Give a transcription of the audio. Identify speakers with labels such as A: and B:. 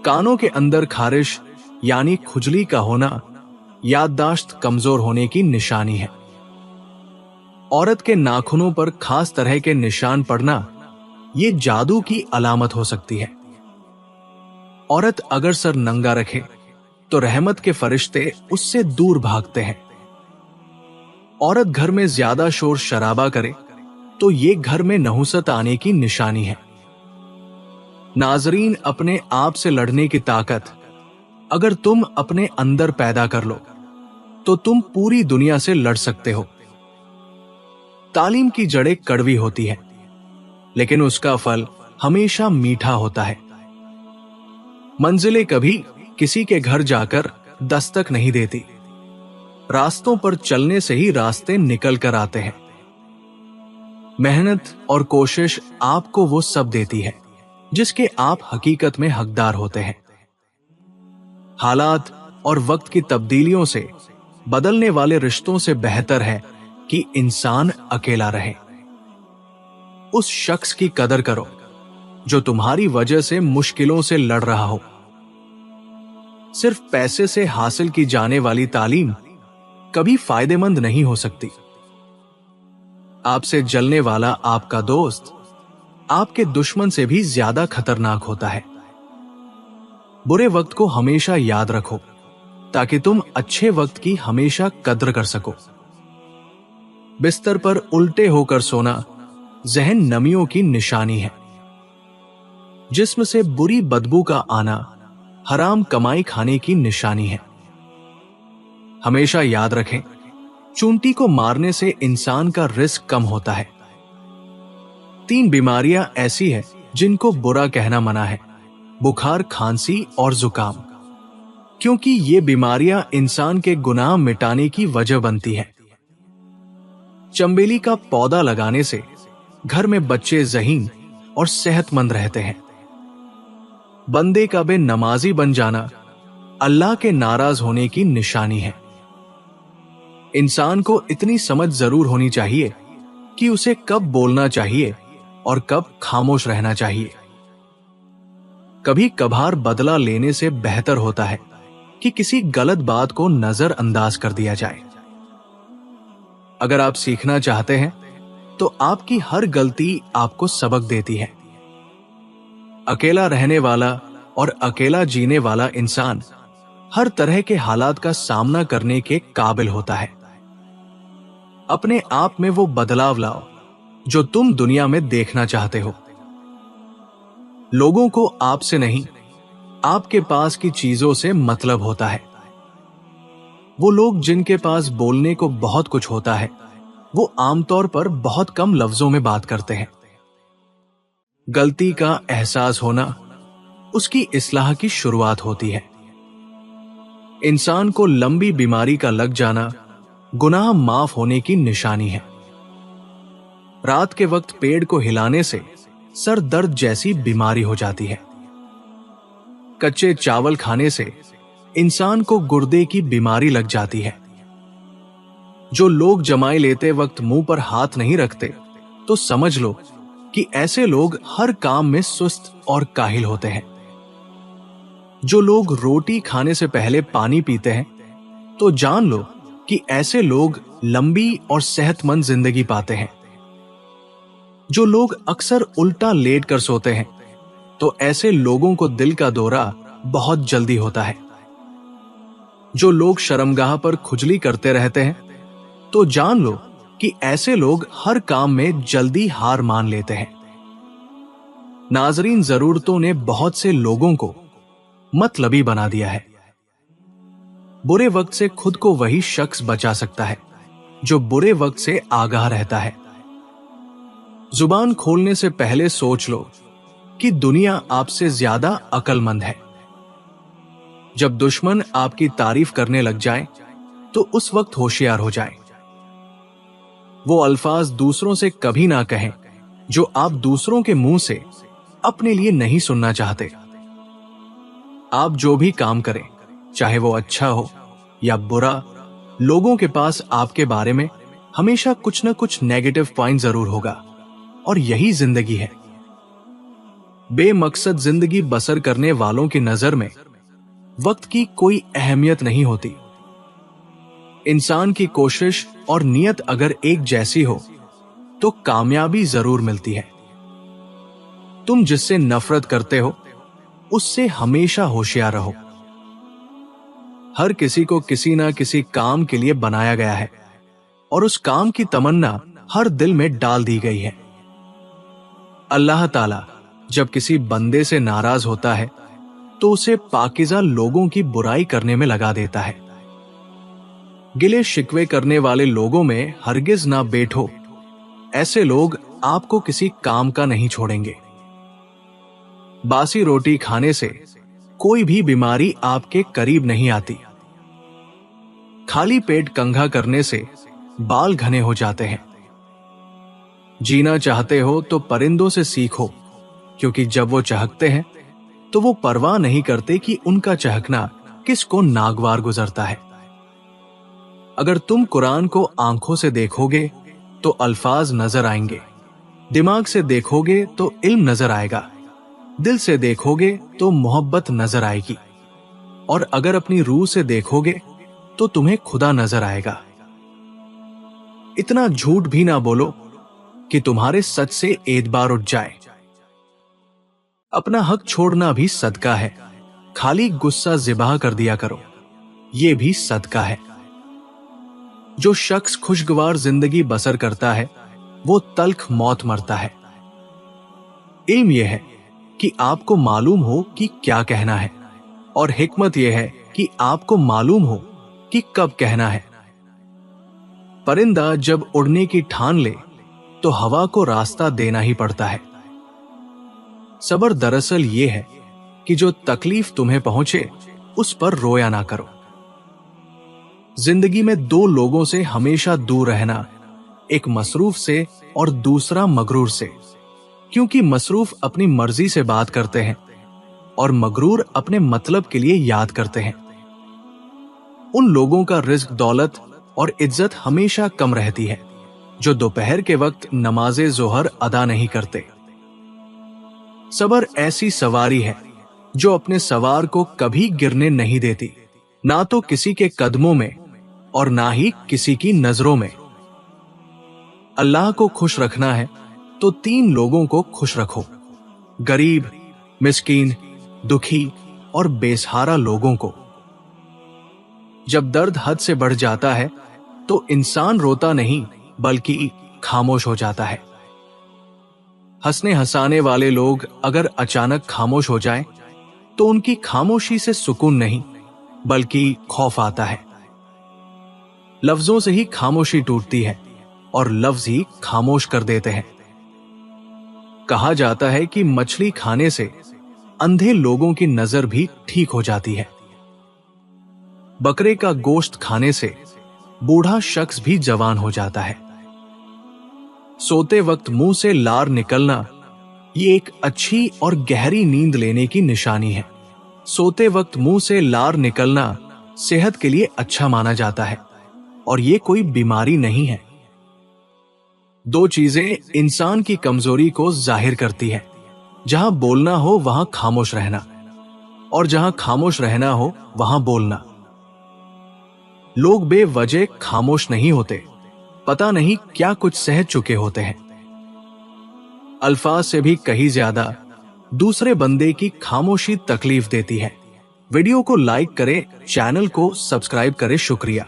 A: कानों के अंदर खारिश यानी खुजली का होना याददाश्त कमजोर होने की निशानी है। औरत के नाखूनों पर खास तरह के निशान पड़ना ये जादू की अलामत हो सकती है। औरत अगर सर नंगा रखे तो रहमत के फरिश्ते उससे दूर भागते हैं। औरत घर में ज्यादा शोर शराबा करे तो ये घर में नहुसत आने की निशानी है। नाजरीन, अपने आप से लड़ने की ताकत अगर तुम अपने अंदर पैदा कर लो तो तुम पूरी दुनिया से लड़ सकते हो। तालीम की जड़ें कड़वी होती है, लेकिन उसका फल हमेशा मीठा होता है। मंजिलें कभी किसी के घर जाकर दस्तक नहीं देती, रास्तों पर चलने से ही रास्ते निकल कर आते हैं। मेहनत और कोशिश आपको वो सब देती है जिसके आप हकीकत में हकदार होते हैं। हालात और वक्त की तब्दीलियों से बदलने वाले रिश्तों से बेहतर है कि इंसान अकेला रहे। उस शख्स की कदर करो जो तुम्हारी वजह से मुश्किलों से लड़ रहा हो। सिर्फ पैसे से हासिल की जाने वाली तालीम कभी फायदेमंद नहीं हो सकती। आपसे जलने वाला आपका दोस्त आपके दुश्मन से भी ज्यादा खतरनाक होता है। बुरे वक्त को हमेशा याद रखो ताकि तुम अच्छे वक्त की हमेशा कद्र कर सको। बिस्तर पर उल्टे होकर सोना जहन नमियों की निशानी है। जिस्म से बुरी बदबू का आना हराम कमाई खाने की निशानी है। हमेशा याद रखें, चूंटी को मारने से इंसान का रिस्क कम होता है। 3 बीमारियां ऐसी है जिनको बुरा कहना मना है: बुखार, खांसी और जुकाम, क्योंकि ये बीमारियां इंसान के गुनाह मिटाने की वजह बनती है। चंबेली का पौधा लगाने से घर में बच्चे ज़हीन और सेहतमंद रहते हैं। बंदे का बेनमाजी बन जाना अल्लाह के नाराज होने की निशानी है। इंसान को इतनी समझ जरूर होनी चाहिए कि उसे कब बोलना चाहिए और कब खामोश रहना चाहिए। कभी कभार बदला लेने से बेहतर होता है कि किसी गलत बात को नजरअंदाज कर दिया जाए। अगर आप सीखना चाहते हैं तो आपकी हर गलती आपको सबक देती है। अकेला रहने वाला और अकेला जीने वाला इंसान हर तरह के हालात का सामना करने के काबिल होता है। अपने आप में वो बदलाव लाओ जो तुम दुनिया में देखना चाहते हो। लोगों को आपसे नहीं, आपके पास की चीजों से मतलब होता है। वो लोग जिनके पास बोलने को बहुत कुछ होता है, वो आमतौर पर बहुत कम लफ्जों में बात करते हैं। गलती का एहसास होना उसकी इस्लाह की शुरुआत होती है। इंसान को लंबी बीमारी का लग जाना गुनाह माफ होने की निशानी है। रात के वक्त पेड़ को हिलाने से सर दर्द जैसी बीमारी हो जाती है। कच्चे चावल खाने से इंसान को गुर्दे की बीमारी लग जाती है। जो लोग जमाई लेते वक्त मुंह पर हाथ नहीं रखते तो समझ लो कि ऐसे लोग हर काम में सुस्त और काहिल होते हैं। जो लोग रोटी खाने से पहले पानी पीते हैं तो जान लो कि ऐसे लोग लंबी और सेहतमंद जिंदगी पाते हैं। जो लोग अक्सर उल्टा लेट कर सोते हैं तो ऐसे लोगों को दिल का दौरा बहुत जल्दी होता है। जो लोग शर्मगाह पर खुजली करते रहते हैं तो जान लो कि ऐसे लोग हर काम में जल्दी हार मान लेते हैं। नाजरीन, जरूरतों ने बहुत से लोगों को मतलबी बना दिया है। बुरे वक्त से खुद को वही शख्स बचा सकता है जो बुरे वक्त से आगाह रहता है। जुबान खोलने से पहले सोच लो कि दुनिया आपसे ज्यादा अक्लमंद है। जब दुश्मन आपकी तारीफ करने लग जाए तो उस वक्त होशियार हो जाए। वो अल्फाज दूसरों से कभी ना कहें जो आप दूसरों के मुंह से अपने लिए नहीं सुनना चाहते। आप जो भी काम करें, चाहे वो अच्छा हो या बुरा, लोगों के पास आपके बारे में हमेशा कुछ न कुछ नेगेटिव पॉइंट जरूर होगा, और यही जिंदगी है। बेमकसद जिंदगी बसर करने वालों की नजर में वक्त की कोई अहमियत नहीं होती। इंसान की कोशिश और नियत अगर एक जैसी हो तो कामयाबी जरूर मिलती है। तुम जिससे नफरत करते हो उससे हमेशा होशियार रहो। हर किसी को किसी ना किसी काम के लिए बनाया गया है और उस काम की तमन्ना हर दिल में डाल दी गई है। अल्लाह ताला जब किसी बंदे से नाराज होता है तो उसे पाकीज़ा लोगों की बुराई करने में लगा देता है। गिले शिकवे करने वाले लोगों में हरगिज ना बैठो। ऐसे लोग आपको किसी काम का नहीं छोड़ेंगे। बासी रोटी खाने से कोई भी बीमारी आपके करीब नहीं आती। खाली पेट कंघा करने से बाल घने हो जाते हैं। जीना चाहते हो तो परिंदों से सीखो, क्योंकि जब वो चहकते हैं तो वो परवाह नहीं करते कि उनका चहकना किसको नागवार गुजरता है। अगर तुम कुरान को आंखों से देखोगे तो अल्फाज नजर आएंगे, दिमाग से देखोगे तो इल्म नजर आएगा, दिल से देखोगे तो मोहब्बत नजर आएगी, और अगर अपनी रूह से देखोगे तो तुम्हें खुदा नजर आएगा। इतना झूठ भी ना बोलो कि तुम्हारे सच से एतबार उठ जाए। अपना हक छोड़ना भी सदका है। खाली गुस्सा ज़िबाह कर दिया करो, यह भी सदका है। जो शख्स खुशगवार जिंदगी बसर करता है वो तल्ख मौत मरता है। इल्म यह है कि आपको मालूम हो कि क्या कहना है, और हिकमत यह है कि आपको मालूम हो कि कब कहना है। परिंदा जब उड़ने की ठान ले तो हवा को रास्ता देना ही पड़ता है। सब्र दरअसल ये है कि जो तकलीफ तुम्हें पहुंचे उस पर रोया ना करो। जिंदगी में दो लोगों से हमेशा दूर रहना, एक मसरूफ से और दूसरा मगरूर से, क्योंकि मसरूफ अपनी मर्जी से बात करते हैं और मगरूर अपने मतलब के लिए याद करते हैं। उन लोगों का रिज्क, दौलत और इज्जत हमेशा कम रहती है जो दोपहर के वक्त नमाज़े ज़ोहर अदा नहीं करते। सब्र ऐसी सवारी है जो अपने सवार को कभी गिरने नहीं देती, ना तो किसी के कदमों में और ना ही किसी की नजरों में। अल्लाह को खुश रखना है तो तीन लोगों को खुश रखो: गरीब, मिस्कीन, दुखी और बेसहारा लोगों को। जब दर्द हद से बढ़ जाता है तो इंसान रोता नहीं बल्कि खामोश हो जाता है। हंसने हंसाने वाले लोग अगर अचानक खामोश हो जाएं, तो उनकी खामोशी से सुकून नहीं बल्कि खौफ आता है। लफ्जों से ही खामोशी टूटती है और लफ्ज ही खामोश कर देते हैं। कहा जाता है कि मछली खाने से अंधे लोगों की नजर भी ठीक हो जाती है। बकरे का गोश्त खाने से बूढ़ा शख्स भी जवान हो जाता है। सोते वक्त मुंह से लार निकलना ये एक अच्छी और गहरी नींद लेने की निशानी है। सोते वक्त मुंह से लार निकलना सेहत के लिए अच्छा माना जाता है और ये कोई बीमारी नहीं है। दो चीजें इंसान की कमजोरी को जाहिर करती है: जहां बोलना हो वहां खामोश रहना, और जहां खामोश रहना हो वहां बोलना। लोग बेवजह खामोश नहीं होते, पता नहीं क्या कुछ सह चुके होते हैं। अल्फाज से भी कहीं ज्यादा दूसरे बंदे की खामोशी तकलीफ देती है। वीडियो को लाइक करें, चैनल को सब्सक्राइब करें। शुक्रिया।